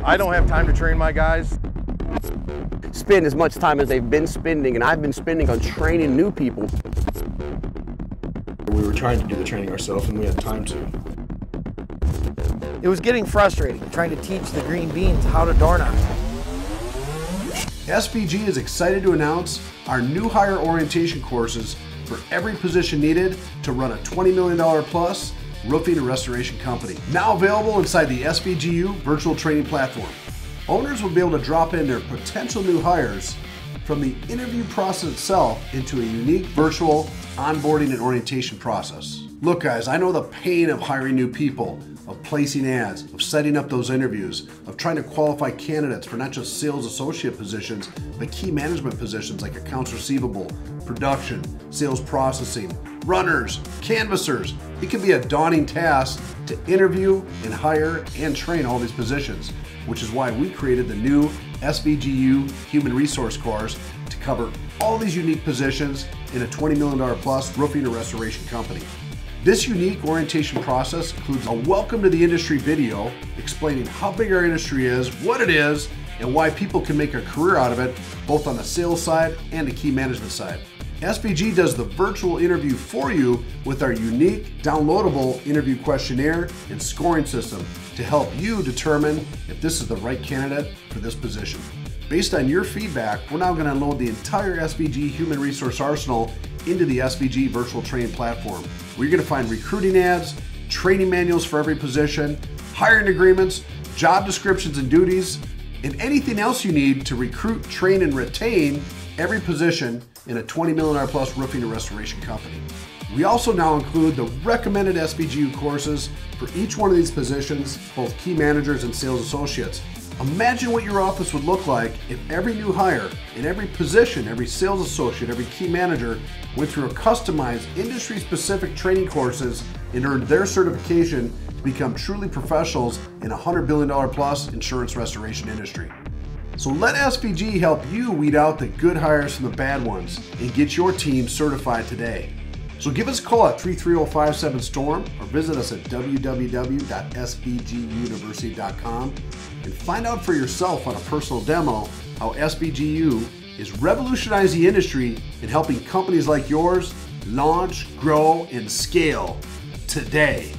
I don't have time to train my guys. Spend as much time as they've been spending, and I've been spending on training new people. We were trying to do the training ourselves, and we had time to. It was getting frustrating trying to teach the green beans how to door knock. SVG is excited to announce our new hire orientation courses for every position needed to run a $20 million plus roofing and restoration company. Now available inside the SVG U virtual training platform. Owners will be able to drop in their potential new hires from the interview process itself into a unique virtual onboarding and orientation process. Look guys, I know the pain of hiring new people, of placing ads, of setting up those interviews, of trying to qualify candidates for not just sales associate positions, but key management positions like accounts receivable, production, sales processing, runners, canvassers. It can be a daunting task to interview and hire and train all these positions, which is why we created the new SVG U Human Resource course to cover all these unique positions in a $20 million plus roofing and restoration company. This unique orientation process includes a welcome to the industry video explaining how big our industry is, what it is, and why people can make a career out of it, both on the sales side and the key management side. SVG does the virtual interview for you with our unique downloadable interview questionnaire and scoring system to help you determine if this is the right candidate for this position. Based on your feedback, we're now going to load the entire SVG Human Resource Arsenal into the SVG virtual training platform, where you're going to find recruiting ads, training manuals for every position, hiring agreements, job descriptions and duties, and anything else you need to recruit, train, and retain every position in a $20 million plus roofing and restoration company. We also now include the recommended SVGU courses for each one of these positions, both key managers and sales associates. Imagine what your office would look like if every new hire in every position, every sales associate, every key manager went through a customized industry-specific training courses and earned their certification to become truly professionals in a $100 billion plus insurance restoration industry. So let SVG help you weed out the good hires from the bad ones and get your team certified today. So give us a call at 33057-STORM or visit us at www.svguniversity.com and find out for yourself on a personal demo how SVGU is revolutionizing the industry and helping companies like yours launch, grow, and scale today.